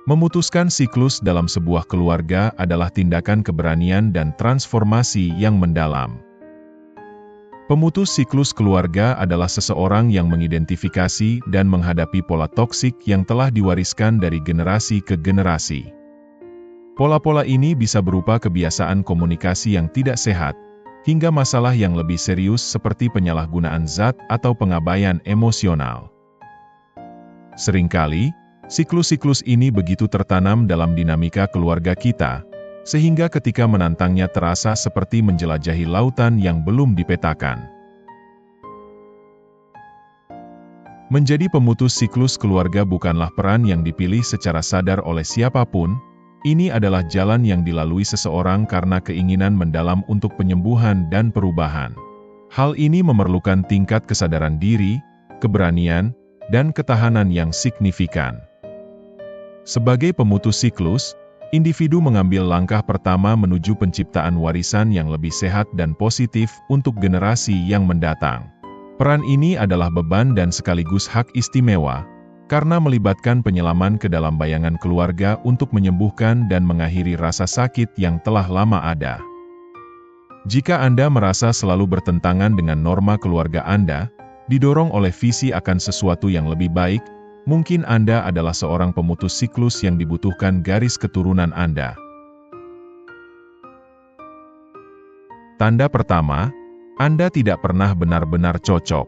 Memutuskan siklus dalam sebuah keluarga adalah tindakan keberanian dan transformasi yang mendalam. Pemutus siklus keluarga adalah seseorang yang mengidentifikasi dan menghadapi pola toksik yang telah diwariskan dari generasi ke generasi. Pola-pola ini bisa berupa kebiasaan komunikasi yang tidak sehat, hingga masalah yang lebih serius seperti penyalahgunaan zat atau pengabaian emosional. Seringkali, siklus-siklus ini begitu tertanam dalam dinamika keluarga kita, sehingga ketika menantangnya terasa seperti menjelajahi lautan yang belum dipetakan. Menjadi pemutus siklus keluarga bukanlah peran yang dipilih secara sadar oleh siapapun, ini adalah jalan yang dilalui seseorang karena keinginan mendalam untuk penyembuhan dan perubahan. Hal ini memerlukan tingkat kesadaran diri, keberanian, dan ketahanan yang signifikan. Sebagai pemutus siklus, individu mengambil langkah pertama menuju penciptaan warisan yang lebih sehat dan positif untuk generasi yang mendatang. Peran ini adalah beban dan sekaligus hak istimewa, karena melibatkan penyelaman ke dalam bayangan keluarga untuk menyembuhkan dan mengakhiri rasa sakit yang telah lama ada. Jika Anda merasa selalu bertentangan dengan norma keluarga Anda, didorong oleh visi akan sesuatu yang lebih baik, mungkin Anda adalah seorang pemutus siklus yang dibutuhkan garis keturunan Anda. Tanda pertama, Anda tidak pernah benar-benar cocok.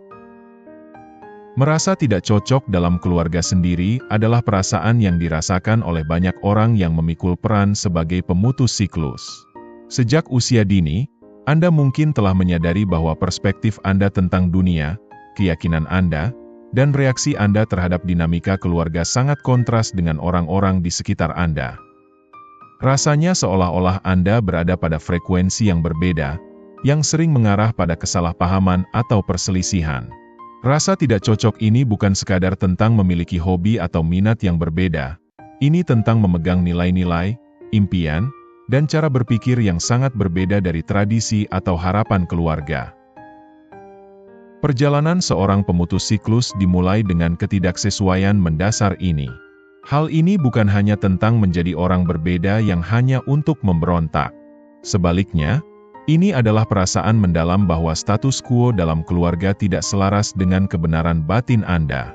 Merasa tidak cocok dalam keluarga sendiri adalah perasaan yang dirasakan oleh banyak orang yang memikul peran sebagai pemutus siklus. Sejak usia dini, Anda mungkin telah menyadari bahwa perspektif Anda tentang dunia, keyakinan Anda, dan reaksi Anda terhadap dinamika keluarga sangat kontras dengan orang-orang di sekitar Anda. Rasanya seolah-olah Anda berada pada frekuensi yang berbeda, yang sering mengarah pada kesalahpahaman atau perselisihan. Rasa tidak cocok ini bukan sekadar tentang memiliki hobi atau minat yang berbeda, ini tentang memegang nilai-nilai, impian, dan cara berpikir yang sangat berbeda dari tradisi atau harapan keluarga. Perjalanan seorang pemutus siklus dimulai dengan ketidaksesuaian mendasar ini. Hal ini bukan hanya tentang menjadi orang berbeda yang hanya untuk memberontak. Sebaliknya, ini adalah perasaan mendalam bahwa status quo dalam keluarga tidak selaras dengan kebenaran batin Anda.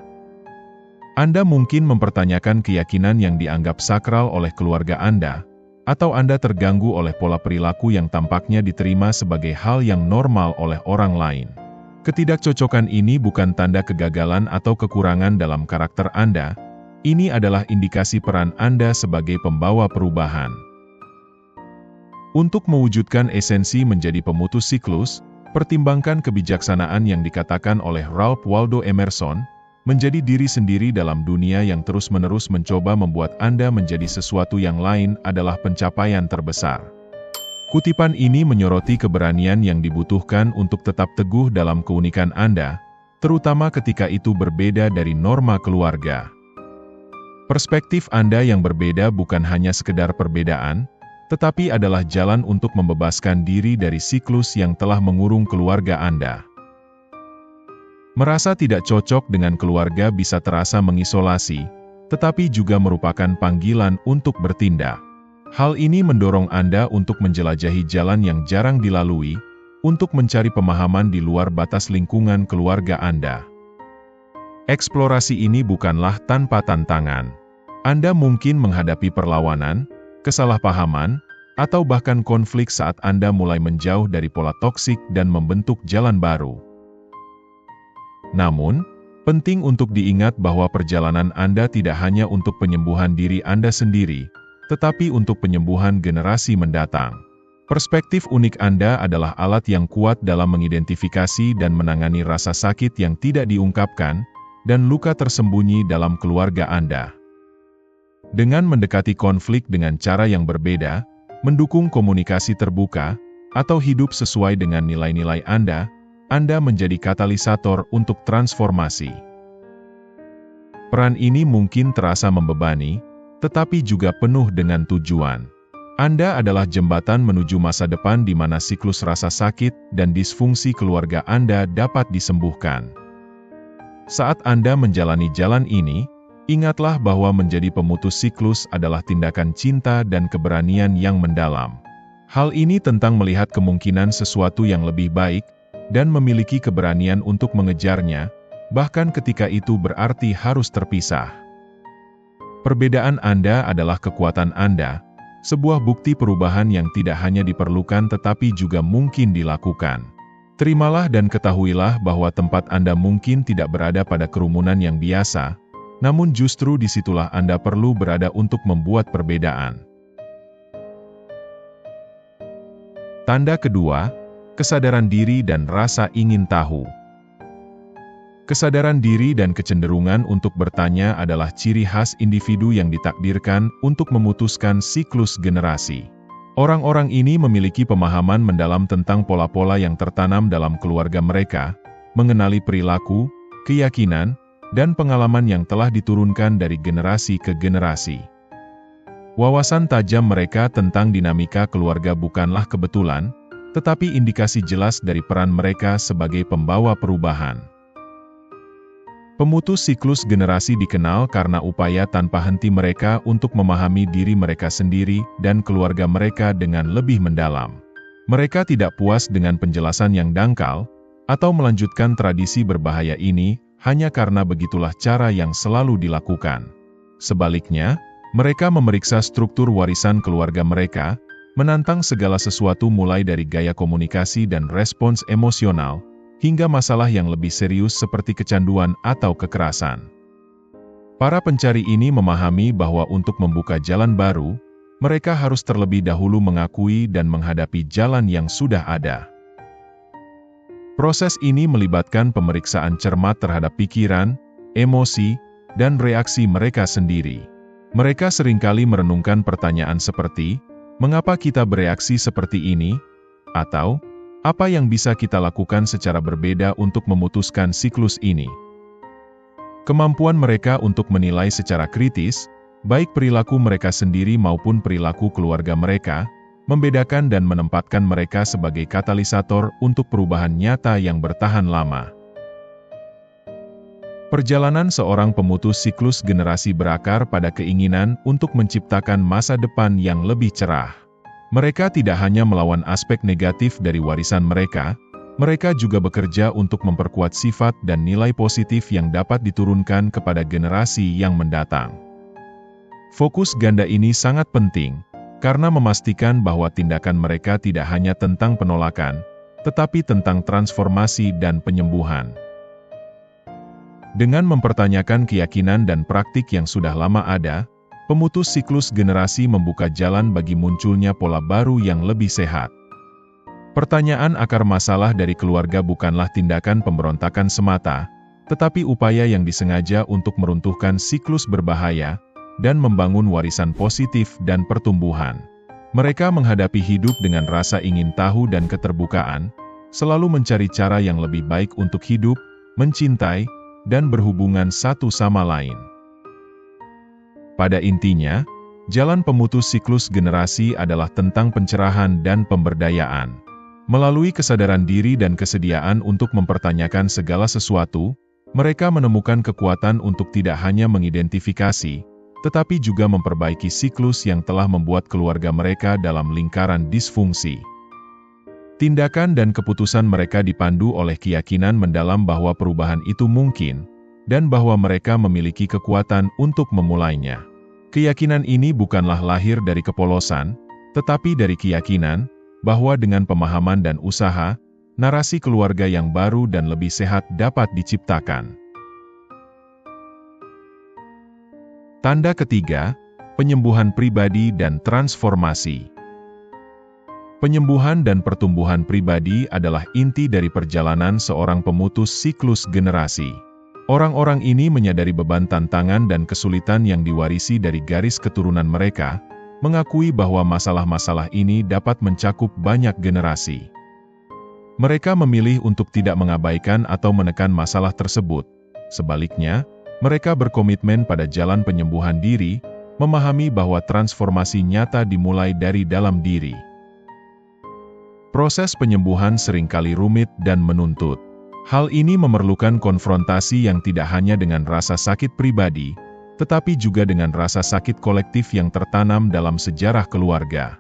Anda mungkin mempertanyakan keyakinan yang dianggap sakral oleh keluarga Anda, atau Anda terganggu oleh pola perilaku yang tampaknya diterima sebagai hal yang normal oleh orang lain. Ketidakcocokan ini bukan tanda kegagalan atau kekurangan dalam karakter Anda, ini adalah indikasi peran Anda sebagai pembawa perubahan. Untuk mewujudkan esensi menjadi pemutus siklus, pertimbangkan kebijaksanaan yang dikatakan oleh Ralph Waldo Emerson, menjadi diri sendiri dalam dunia yang terus-menerus mencoba membuat Anda menjadi sesuatu yang lain adalah pencapaian terbesar. Kutipan ini menyoroti keberanian yang dibutuhkan untuk tetap teguh dalam keunikan Anda, terutama ketika itu berbeda dari norma keluarga. Perspektif Anda yang berbeda bukan hanya sekedar perbedaan, tetapi adalah jalan untuk membebaskan diri dari siklus yang telah mengurung keluarga Anda. Merasa tidak cocok dengan keluarga bisa terasa mengisolasi, tetapi juga merupakan panggilan untuk bertindak. Hal ini mendorong Anda untuk menjelajahi jalan yang jarang dilalui, untuk mencari pemahaman di luar batas lingkungan keluarga Anda. Eksplorasi ini bukanlah tanpa tantangan. Anda mungkin menghadapi perlawanan, kesalahpahaman, atau bahkan konflik saat Anda mulai menjauh dari pola toksik dan membentuk jalan baru. Namun, penting untuk diingat bahwa perjalanan Anda tidak hanya untuk penyembuhan diri Anda sendiri, tetapi untuk penyembuhan generasi mendatang. Perspektif unik Anda adalah alat yang kuat dalam mengidentifikasi dan menangani rasa sakit yang tidak diungkapkan, dan luka tersembunyi dalam keluarga Anda. Dengan mendekati konflik dengan cara yang berbeda, mendukung komunikasi terbuka, atau hidup sesuai dengan nilai-nilai Anda menjadi katalisator untuk transformasi. Peran ini mungkin terasa membebani, tetapi juga penuh dengan tujuan. Anda adalah jembatan menuju masa depan di mana siklus rasa sakit dan disfungsi keluarga Anda dapat disembuhkan. Saat Anda menjalani jalan ini, Ingatlah bahwa menjadi pemutus siklus adalah tindakan cinta dan keberanian yang mendalam. Hal ini tentang melihat kemungkinan sesuatu yang lebih baik, dan memiliki keberanian untuk mengejarnya, bahkan ketika itu berarti harus terpisah. Perbedaan Anda adalah kekuatan Anda, sebuah bukti perubahan yang tidak hanya diperlukan tetapi juga mungkin dilakukan. Terimalah dan ketahuilah bahwa tempat Anda mungkin tidak berada pada kerumunan yang biasa, namun justru disitulah Anda perlu berada untuk membuat perbedaan. Tanda kedua, kesadaran diri dan rasa ingin tahu. Kesadaran diri dan kecenderungan untuk bertanya adalah ciri khas individu yang ditakdirkan untuk memutuskan siklus generasi. Orang-orang ini memiliki pemahaman mendalam tentang pola-pola yang tertanam dalam keluarga mereka, mengenali perilaku, keyakinan, dan pengalaman yang telah diturunkan dari generasi ke generasi. Wawasan tajam mereka tentang dinamika keluarga bukanlah kebetulan, tetapi indikasi jelas dari peran mereka sebagai pembawa perubahan. Pemutus siklus generasi dikenal karena upaya tanpa henti mereka untuk memahami diri mereka sendiri dan keluarga mereka dengan lebih mendalam. Mereka tidak puas dengan penjelasan yang dangkal, atau melanjutkan tradisi berbahaya ini, hanya karena begitulah cara yang selalu dilakukan. Sebaliknya, mereka memeriksa struktur warisan keluarga mereka, menantang segala sesuatu mulai dari gaya komunikasi dan respons emosional, hingga masalah yang lebih serius seperti kecanduan atau kekerasan. Para pencari ini memahami bahwa untuk membuka jalan baru, mereka harus terlebih dahulu mengakui dan menghadapi jalan yang sudah ada. Proses ini melibatkan pemeriksaan cermat terhadap pikiran, emosi, dan reaksi mereka sendiri. Mereka seringkali merenungkan pertanyaan seperti, mengapa kita bereaksi seperti ini? Atau, apa yang bisa kita lakukan secara berbeda untuk memutuskan siklus ini? Kemampuan mereka untuk menilai secara kritis, baik perilaku mereka sendiri maupun perilaku keluarga mereka, membedakan dan menempatkan mereka sebagai katalisator untuk perubahan nyata yang bertahan lama. Perjalanan seorang pemutus siklus generasi berakar pada keinginan untuk menciptakan masa depan yang lebih cerah. Mereka tidak hanya melawan aspek negatif dari warisan mereka, mereka juga bekerja untuk memperkuat sifat dan nilai positif yang dapat diturunkan kepada generasi yang mendatang. Fokus ganda ini sangat penting, karena memastikan bahwa tindakan mereka tidak hanya tentang penolakan, tetapi tentang transformasi dan penyembuhan. Dengan mempertanyakan keyakinan dan praktik yang sudah lama ada, pemutus siklus generasi membuka jalan bagi munculnya pola baru yang lebih sehat. Pertanyaan akar masalah dari keluarga bukanlah tindakan pemberontakan semata, tetapi upaya yang disengaja untuk meruntuhkan siklus berbahaya, dan membangun warisan positif dan pertumbuhan. Mereka menghadapi hidup dengan rasa ingin tahu dan keterbukaan, selalu mencari cara yang lebih baik untuk hidup, mencintai, dan berhubungan satu sama lain. Pada intinya, jalan pemutus siklus generasi adalah tentang pencerahan dan pemberdayaan. Melalui kesadaran diri dan kesediaan untuk mempertanyakan segala sesuatu, mereka menemukan kekuatan untuk tidak hanya mengidentifikasi, tetapi juga memperbaiki siklus yang telah membuat keluarga mereka dalam lingkaran disfungsi. Tindakan dan keputusan mereka dipandu oleh keyakinan mendalam bahwa perubahan itu mungkin, dan bahwa mereka memiliki kekuatan untuk memulainya. Keyakinan ini bukanlah lahir dari kepolosan, tetapi dari keyakinan bahwa dengan pemahaman dan usaha, narasi keluarga yang baru dan lebih sehat dapat diciptakan. Tanda ketiga, penyembuhan pribadi dan transformasi. Penyembuhan dan pertumbuhan pribadi adalah inti dari perjalanan seorang pemutus siklus generasi. Orang-orang ini menyadari beban tantangan dan kesulitan yang diwarisi dari garis keturunan mereka, mengakui bahwa masalah-masalah ini dapat mencakup banyak generasi. Mereka memilih untuk tidak mengabaikan atau menekan masalah tersebut. Sebaliknya, mereka berkomitmen pada jalan penyembuhan diri, memahami bahwa transformasi nyata dimulai dari dalam diri. Proses penyembuhan seringkali rumit dan menuntut. Hal ini memerlukan konfrontasi yang tidak hanya dengan rasa sakit pribadi, tetapi juga dengan rasa sakit kolektif yang tertanam dalam sejarah keluarga.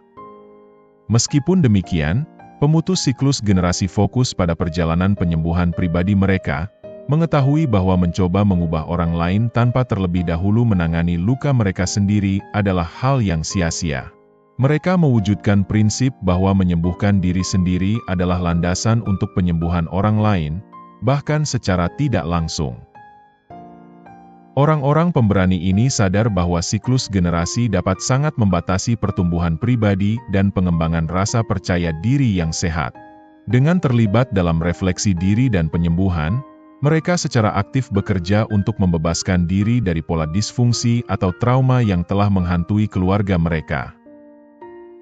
Meskipun demikian, pemutus siklus generasi fokus pada perjalanan penyembuhan pribadi mereka, mengetahui bahwa mencoba mengubah orang lain tanpa terlebih dahulu menangani luka mereka sendiri adalah hal yang sia-sia. Mereka mewujudkan prinsip bahwa menyembuhkan diri sendiri adalah landasan untuk penyembuhan orang lain, bahkan secara tidak langsung. Orang-orang pemberani ini sadar bahwa siklus generasi dapat sangat membatasi pertumbuhan pribadi dan pengembangan rasa percaya diri yang sehat. Dengan terlibat dalam refleksi diri dan penyembuhan, mereka secara aktif bekerja untuk membebaskan diri dari pola disfungsi atau trauma yang telah menghantui keluarga mereka.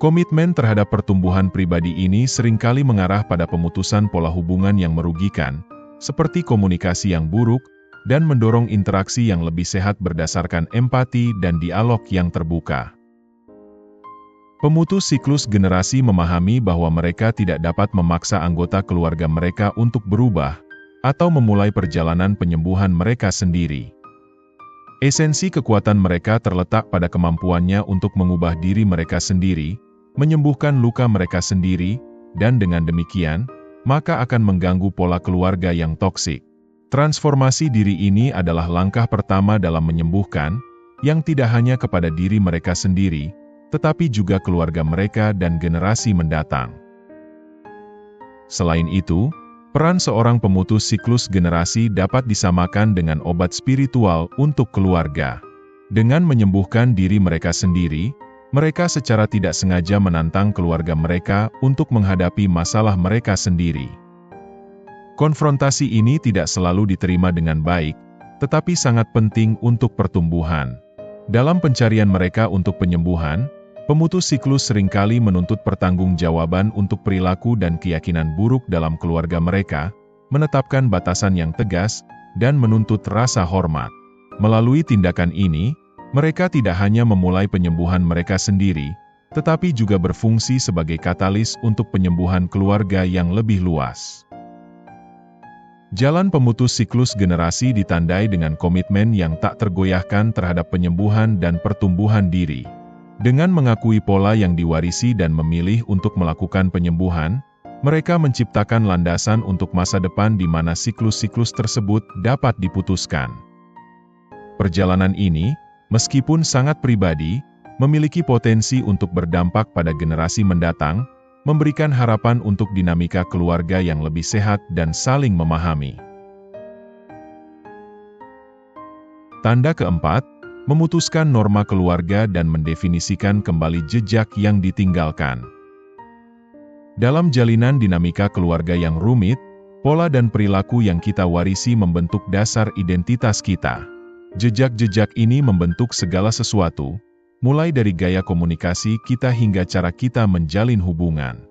Komitmen terhadap pertumbuhan pribadi ini seringkali mengarah pada pemutusan pola hubungan yang merugikan, seperti komunikasi yang buruk, dan mendorong interaksi yang lebih sehat berdasarkan empati dan dialog yang terbuka. Pemutus siklus generasi memahami bahwa mereka tidak dapat memaksa anggota keluarga mereka untuk berubah, atau memulai perjalanan penyembuhan mereka sendiri. Esensi kekuatan mereka terletak pada kemampuannya untuk mengubah diri mereka sendiri, menyembuhkan luka mereka sendiri, dan dengan demikian, maka akan mengganggu pola keluarga yang toksik. Transformasi diri ini adalah langkah pertama dalam menyembuhkan, yang tidak hanya kepada diri mereka sendiri, tetapi juga keluarga mereka dan generasi mendatang. Selain itu, peran seorang pemutus siklus generasi dapat disamakan dengan obat spiritual untuk keluarga. Dengan menyembuhkan diri mereka sendiri, mereka secara tidak sengaja menantang keluarga mereka untuk menghadapi masalah mereka sendiri. Konfrontasi ini tidak selalu diterima dengan baik, tetapi sangat penting untuk pertumbuhan. Dalam pencarian mereka untuk penyembuhan, pemutus siklus seringkali menuntut pertanggungjawaban untuk perilaku dan keyakinan buruk dalam keluarga mereka, menetapkan batasan yang tegas, dan menuntut rasa hormat. Melalui tindakan ini, mereka tidak hanya memulai penyembuhan mereka sendiri, tetapi juga berfungsi sebagai katalis untuk penyembuhan keluarga yang lebih luas. Jalan pemutus siklus generasi ditandai dengan komitmen yang tak tergoyahkan terhadap penyembuhan dan pertumbuhan diri. Dengan mengakui pola yang diwarisi dan memilih untuk melakukan penyembuhan, mereka menciptakan landasan untuk masa depan di mana siklus-siklus tersebut dapat diputuskan. Perjalanan ini, meskipun sangat pribadi, memiliki potensi untuk berdampak pada generasi mendatang, memberikan harapan untuk dinamika keluarga yang lebih sehat dan saling memahami. Tanda keempat, memutuskan norma keluarga dan mendefinisikan kembali jejak yang ditinggalkan. Dalam jalinan dinamika keluarga yang rumit, pola dan perilaku yang kita warisi membentuk dasar identitas kita. Jejak-jejak ini membentuk segala sesuatu, mulai dari gaya komunikasi kita hingga cara kita menjalin hubungan.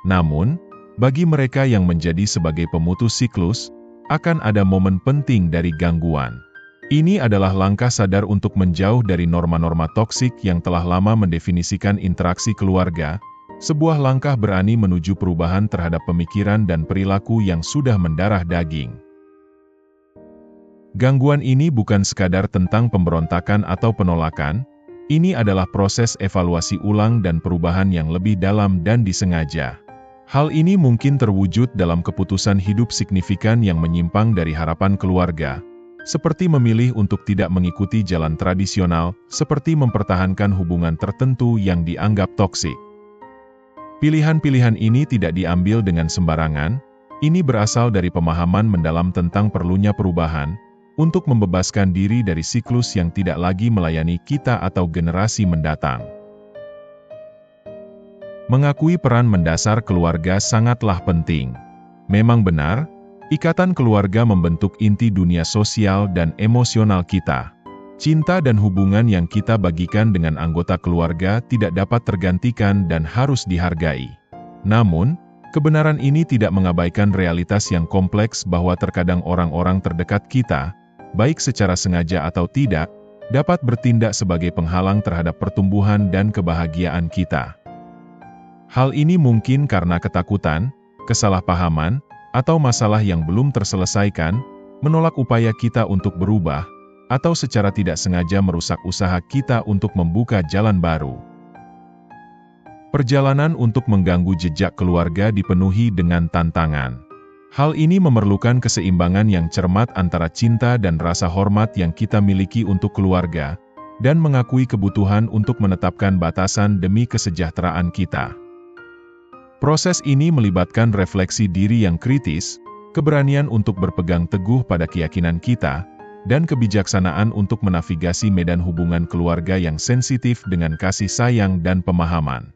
Namun, bagi mereka yang menjadi sebagai pemutus siklus, akan ada momen penting dari gangguan. Ini adalah langkah sadar untuk menjauh dari norma-norma toksik yang telah lama mendefinisikan interaksi keluarga, sebuah langkah berani menuju perubahan terhadap pemikiran dan perilaku yang sudah mendarah daging. Gangguan ini bukan sekadar tentang pemberontakan atau penolakan, ini adalah proses evaluasi ulang dan perubahan yang lebih dalam dan disengaja. Hal ini mungkin terwujud dalam keputusan hidup signifikan yang menyimpang dari harapan keluarga, seperti memilih untuk tidak mengikuti jalan tradisional, seperti mempertahankan hubungan tertentu yang dianggap toksik. Pilihan-pilihan ini tidak diambil dengan sembarangan, ini berasal dari pemahaman mendalam tentang perlunya perubahan, untuk membebaskan diri dari siklus yang tidak lagi melayani kita atau generasi mendatang. Mengakui peran mendasar keluarga sangatlah penting. Memang benar, ikatan keluarga membentuk inti dunia sosial dan emosional kita. Cinta dan hubungan yang kita bagikan dengan anggota keluarga tidak dapat tergantikan dan harus dihargai. Namun, kebenaran ini tidak mengabaikan realitas yang kompleks bahwa terkadang orang-orang terdekat kita, baik secara sengaja atau tidak, dapat bertindak sebagai penghalang terhadap pertumbuhan dan kebahagiaan kita. Hal ini mungkin karena ketakutan, kesalahpahaman, atau masalah yang belum terselesaikan, menolak upaya kita untuk berubah, atau secara tidak sengaja merusak usaha kita untuk membuka jalan baru. Perjalanan untuk mengganggu jejak keluarga dipenuhi dengan tantangan. Hal ini memerlukan keseimbangan yang cermat antara cinta dan rasa hormat yang kita miliki untuk keluarga, dan mengakui kebutuhan untuk menetapkan batasan demi kesejahteraan kita. Proses ini melibatkan refleksi diri yang kritis, keberanian untuk berpegang teguh pada keyakinan kita, dan kebijaksanaan untuk menavigasi medan hubungan keluarga yang sensitif dengan kasih sayang dan pemahaman.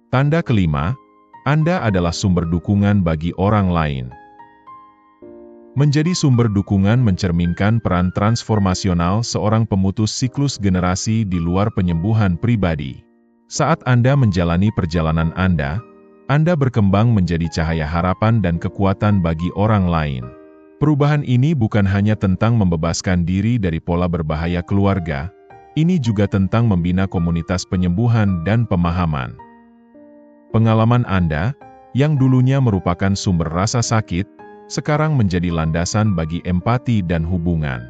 Tanda kelima, Anda adalah sumber dukungan bagi orang lain. Menjadi sumber dukungan mencerminkan peran transformasional seorang pemutus siklus generasi di luar penyembuhan pribadi. Saat Anda menjalani perjalanan Anda berkembang menjadi cahaya harapan dan kekuatan bagi orang lain. Perubahan ini bukan hanya tentang membebaskan diri dari pola berbahaya keluarga, ini juga tentang membina komunitas penyembuhan dan pemahaman. Pengalaman Anda, yang dulunya merupakan sumber rasa sakit, sekarang menjadi landasan bagi empati dan hubungan.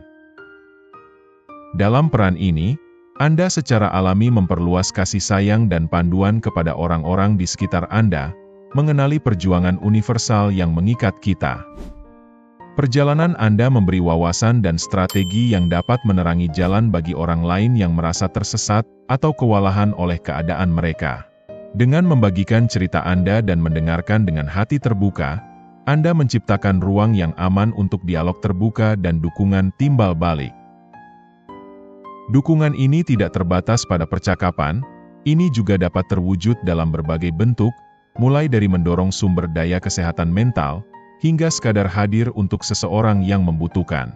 Dalam peran ini, Anda secara alami memperluas kasih sayang dan panduan kepada orang-orang di sekitar Anda, mengenali perjuangan universal yang mengikat kita. Perjalanan Anda memberi wawasan dan strategi yang dapat menerangi jalan bagi orang lain yang merasa tersesat atau kewalahan oleh keadaan mereka. Dengan membagikan cerita Anda dan mendengarkan dengan hati terbuka, Anda menciptakan ruang yang aman untuk dialog terbuka dan dukungan timbal balik. Dukungan ini tidak terbatas pada percakapan, ini juga dapat terwujud dalam berbagai bentuk, mulai dari mendorong sumber daya kesehatan mental, hingga sekadar hadir untuk seseorang yang membutuhkan.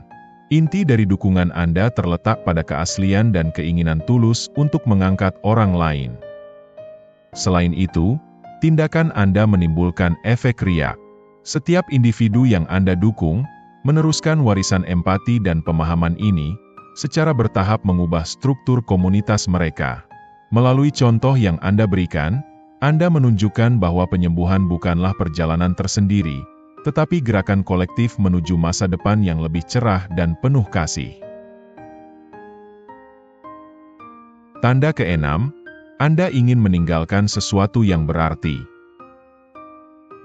Inti dari dukungan Anda terletak pada keaslian dan keinginan tulus untuk mengangkat orang lain. Selain itu, tindakan Anda menimbulkan efek riak. Setiap individu yang Anda dukung, meneruskan warisan empati dan pemahaman ini, secara bertahap mengubah struktur komunitas mereka. Melalui contoh yang Anda berikan, Anda menunjukkan bahwa penyembuhan bukanlah perjalanan tersendiri, tetapi gerakan kolektif menuju masa depan yang lebih cerah dan penuh kasih. Tanda keenam, Anda ingin meninggalkan sesuatu yang berarti.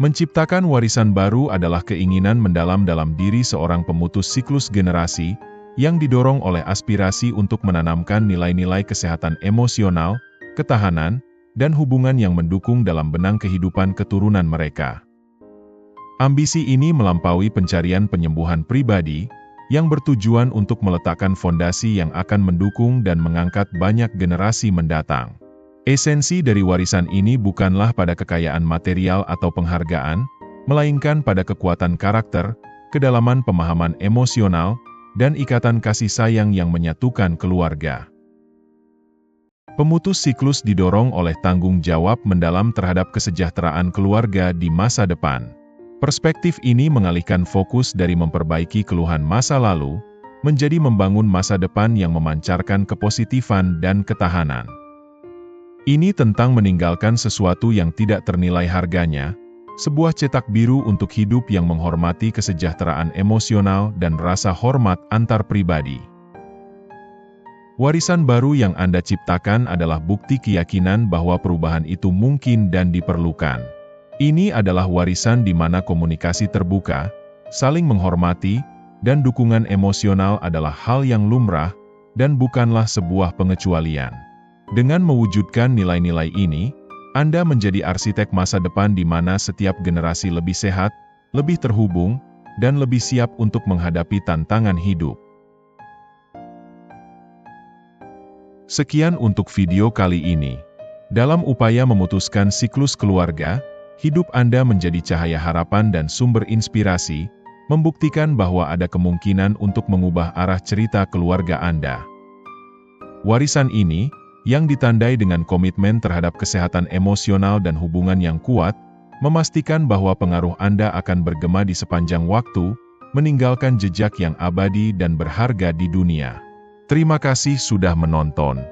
Menciptakan warisan baru adalah keinginan mendalam dalam diri seorang pemutus siklus generasi, yang didorong oleh aspirasi untuk menanamkan nilai-nilai kesehatan emosional, ketahanan, dan hubungan yang mendukung dalam benang kehidupan keturunan mereka. Ambisi ini melampaui pencarian penyembuhan pribadi, yang bertujuan untuk meletakkan fondasi yang akan mendukung dan mengangkat banyak generasi mendatang. Esensi dari warisan ini bukanlah pada kekayaan material atau penghargaan, melainkan pada kekuatan karakter, kedalaman pemahaman emosional, dan ikatan kasih sayang yang menyatukan keluarga. Pemutus siklus didorong oleh tanggung jawab mendalam terhadap kesejahteraan keluarga di masa depan. Perspektif ini mengalihkan fokus dari memperbaiki keluhan masa lalu, menjadi membangun masa depan yang memancarkan kepositifan dan ketahanan. Ini tentang meninggalkan sesuatu yang tidak ternilai harganya, sebuah cetak biru untuk hidup yang menghormati kesejahteraan emosional dan rasa hormat antar pribadi. Warisan baru yang Anda ciptakan adalah bukti keyakinan bahwa perubahan itu mungkin dan diperlukan. Ini adalah warisan di mana komunikasi terbuka, saling menghormati, dan dukungan emosional adalah hal yang lumrah, dan bukanlah sebuah pengecualian. Dengan mewujudkan nilai-nilai ini, Anda menjadi arsitek masa depan di mana setiap generasi lebih sehat, lebih terhubung, dan lebih siap untuk menghadapi tantangan hidup. Sekian untuk video kali ini. Dalam upaya memutuskan siklus keluarga, hidup Anda menjadi cahaya harapan dan sumber inspirasi, membuktikan bahwa ada kemungkinan untuk mengubah arah cerita keluarga Anda. Warisan ini, yang ditandai dengan komitmen terhadap kesehatan emosional dan hubungan yang kuat, memastikan bahwa pengaruh Anda akan bergema di sepanjang waktu, meninggalkan jejak yang abadi dan berharga di dunia. Terima kasih sudah menonton.